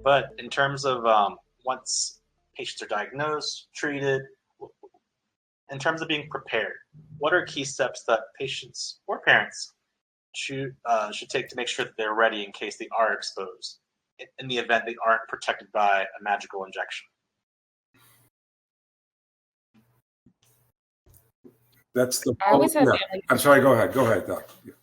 But in terms of once patients are diagnosed, treated, in terms of being prepared, what are key steps that patients or parents should take to make sure that they're ready in case they are exposed, in the event they aren't protected by a magical injection? That's the. I always have family. I'm sorry. Go ahead, Doc. Yeah.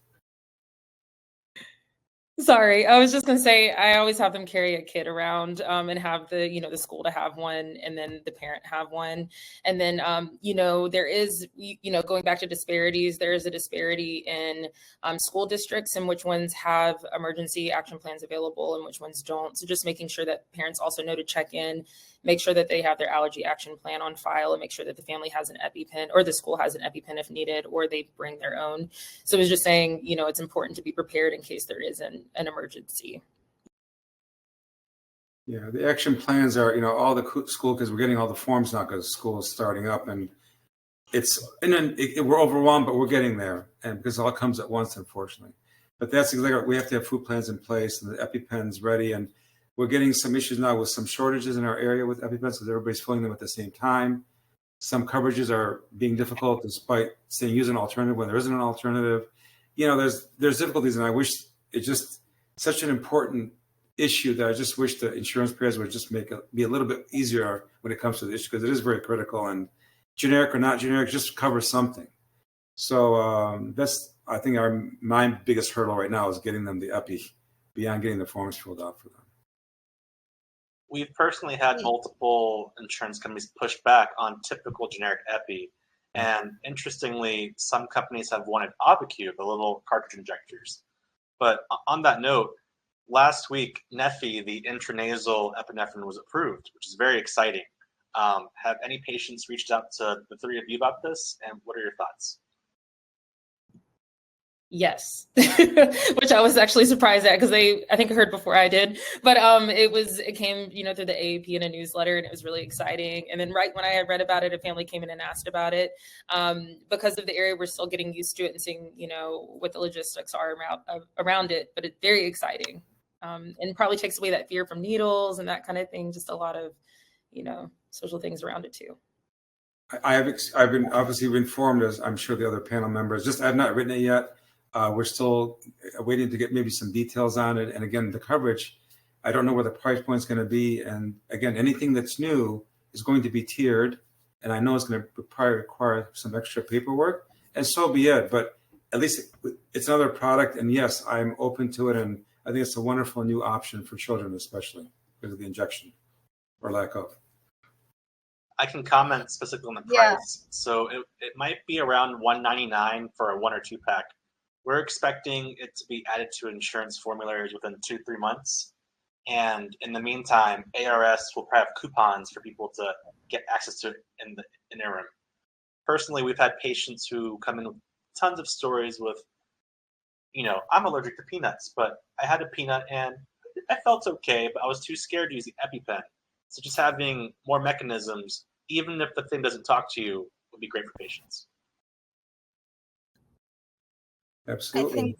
Sorry, I was just gonna say I always have them carry a kit around and have the school to have one and then the parent have one. And then there is going back to disparities, there is a disparity in school districts and which ones have emergency action plans available and which ones don't. So just making sure that parents also know to check in, make sure that they have their allergy action plan on file, and make sure that the family has an EpiPen or the school has an EpiPen if needed, or they bring their own. So it was just saying, it's important to be prepared in case there is an emergency. Yeah, the action plans are, all the school, because we're getting all the forms now because school is starting up, and we're overwhelmed, but we're getting there, and because it all comes at once, unfortunately. But that's exactly, we have to have food plans in place and the EpiPens ready, and we're getting some issues now with some shortages in our area with EpiPens because everybody's filling them at the same time. Some coverages are being difficult despite saying use an alternative when there isn't an alternative. There's difficulties, and I wish it's just such an important issue that I just wish the insurance payers would just be a little bit easier when it comes to the issue, because it is very critical, and generic or not generic, just cover something. So that's, I think, my biggest hurdle right now is getting them the Epi beyond getting the forms filled out for them. We've personally had multiple insurance companies push back on typical generic Epi. And interestingly, some companies have wanted Auvi-Q, the little cartridge injectors. But on that note, last week, Neffy, the intranasal epinephrine, was approved, which is very exciting. Have any patients reached out to the three of you about this? And what are your thoughts? Yes, which I was actually surprised at because I think I heard before I did, but it came through the AAP in a newsletter, and it was really exciting. And then right when I had read about it, a family came in and asked about it. Because of the area, we're still getting used to it and seeing what the logistics are around it, but it's very exciting, and probably takes away that fear from needles and that kind of thing. Just a lot of social things around it too. I've been obviously informed, as I'm sure the other panel members. Just I've not written it yet. We're still waiting to get maybe some details on it. And again, the coverage, I don't know where the price point is going to be. And again, anything that's new is going to be tiered. And I know it's going to probably require some extra paperwork, and so be it. But at least it's another product. And yes, I'm open to it. And I think it's a wonderful new option for children, especially because of the injection or lack of. I can comment specifically on the price. Yeah. So it might be around $199 for a 1 or 2 pack. We're expecting it to be added to insurance formularies within 2-3 months. And in the meantime, ARS will probably have coupons for people to get access to it in the interim. Personally, we've had patients who come in with tons of stories with, I'm allergic to peanuts, but I had a peanut and I felt okay, but I was too scared to use the EpiPen. So just having more mechanisms, even if the thing doesn't talk to you, would be great for patients. Absolutely. I think,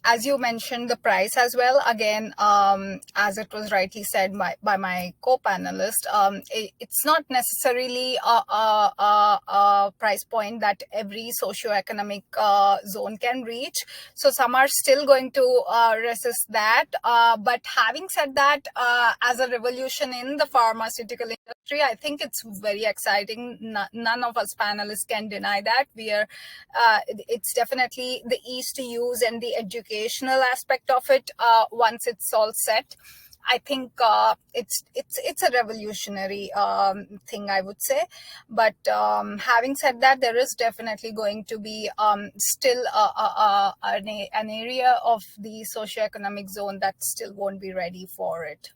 as you mentioned, the price as well, again, as it was rightly said by my co-panelist, it's not necessarily a price point that every socioeconomic zone can reach. So some are still going to resist that. But having said that, as a revolution in the pharmaceutical industry, I think it's very exciting. None of us panelists can deny that. It's definitely the ease to use and the educational aspect of it. Once it's all set, I think it's a revolutionary thing, I would say. But having said that, there is definitely going to be still an area of the socioeconomic zone that still won't be ready for it.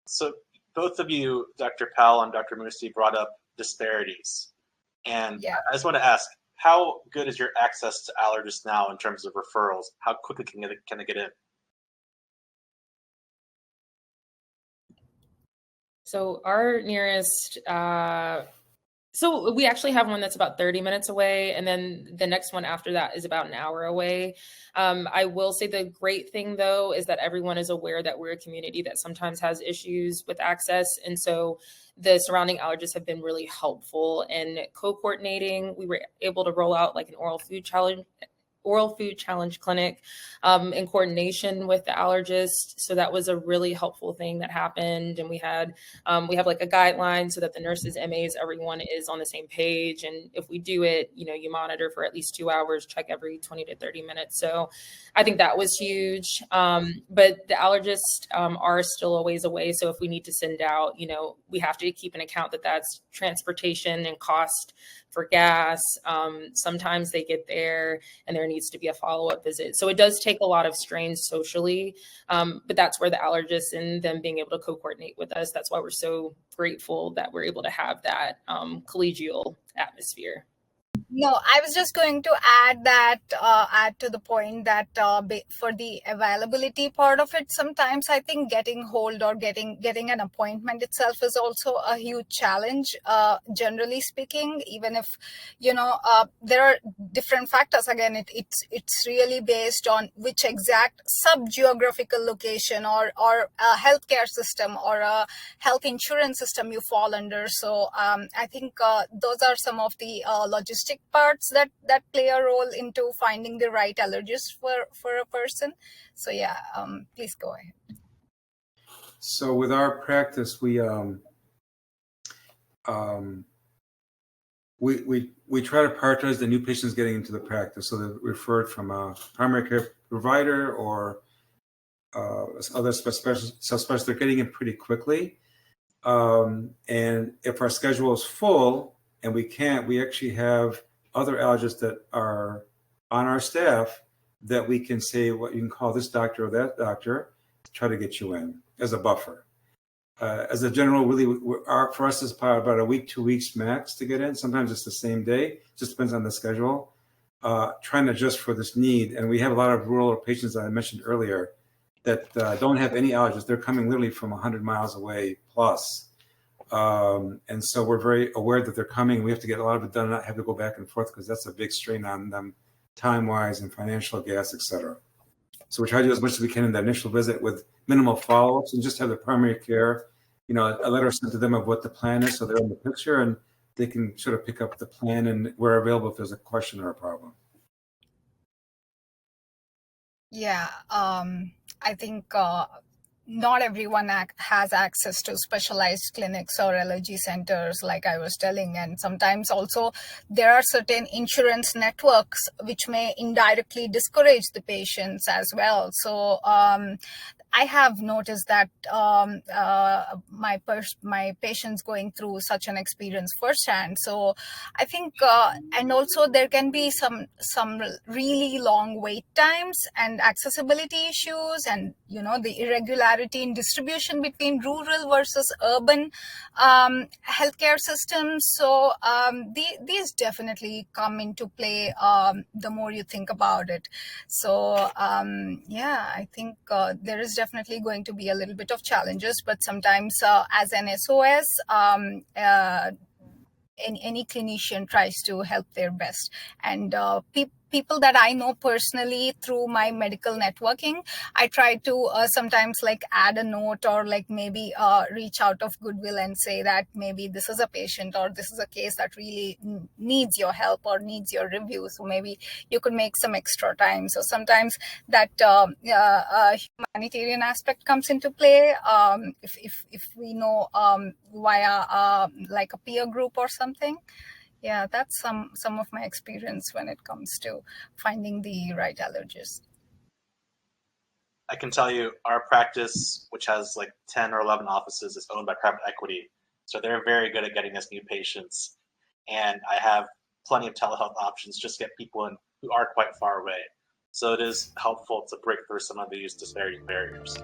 So both of you, Dr. Powell and Dr. Musti, brought up disparities. And yeah. I just want to ask, how good is your access to allergists now in terms of referrals? How quickly can it get in? So our nearest So we actually have one that's about 30 minutes away, and then the next one after that is about an hour away. I will say the great thing, though, is that everyone is aware that we're a community that sometimes has issues with access. And so the surrounding allergists have been really helpful in co-coordinating. We were able to roll out like an oral food challenge clinic in coordination with the allergist. So that was a really helpful thing that happened. And we have like a guideline so that the nurses, MAs, everyone is on the same page. And if we do it, you monitor for at least 2 hours, check every 20 to 30 minutes. So I think that was huge. But the allergists are still a ways away. So if we need to send out, we have to keep an account that that's transportation and cost for gas. Sometimes they get there and there needs to be a follow-up visit. So it does take a lot of strain socially, but that's where the allergists and them being able to co-coordinate with us, that's why we're so grateful that we're able to have that collegial atmosphere. No, I was just going to add to the point that for the availability part of it, sometimes I think getting hold or getting an appointment itself is also a huge challenge. Generally speaking, even if there are different factors. Again, it's really based on which exact sub-geographical location or a healthcare system or a health insurance system you fall under. So I think those are some of the logistic parts that play a role into finding the right allergist for a person. So yeah, please go ahead. So with our practice, we try to prioritize the new patients getting into the practice. So they're referred from a primary care provider or other subspecialists. They're getting in pretty quickly. And if our schedule is full and we actually have other allergists that are on our staff that we can say, what you can call this doctor or that doctor to try to get you in as a buffer. As a general, really, for us, it's probably about a week, 2 weeks max to get in. Sometimes it's the same day, just depends on the schedule. Trying to adjust for this need. And we have a lot of rural patients that I mentioned earlier that don't have any allergies. They're coming literally from 100 miles away plus. And so we're very aware that they're coming. We have to get a lot of it done and not have to go back and forth because that's a big strain on them time-wise and financial, gas, et cetera. So we try to do as much as we can in the initial visit with minimal follow-ups and just have the primary care, a letter sent to them of what the plan is so they're in the picture and they can sort of pick up the plan and we're available if there's a question or a problem. Yeah, I think not everyone has access to specialized clinics or allergy centers, like I was telling. And sometimes also there are certain insurance networks which may indirectly discourage the patients as well. So I have noticed that my patients going through such an experience firsthand. So I think, and also there can be some really long wait times and accessibility issues, and the irregularity in distribution between rural versus urban healthcare systems. So these definitely come into play the more you think about it. So yeah, I think there is definitely going to be a little bit of challenges, but sometimes as an SOS, any clinician tries to help their best. And people that I know personally through my medical networking, I try to sometimes like add a note or like maybe reach out of goodwill and say that maybe this is a patient or this is a case that really needs your help or needs your review. So maybe you could make some extra time. So sometimes that humanitarian aspect comes into play. If we know via like a peer group or something. Yeah, that's some of my experience when it comes to finding the right allergist. I can tell you our practice, which has like 10 or 11 offices, is owned by private equity. So they're very good at getting us new patients. And I have plenty of telehealth options just to get people in who are quite far away. So it is helpful to break through some of these disparity barriers.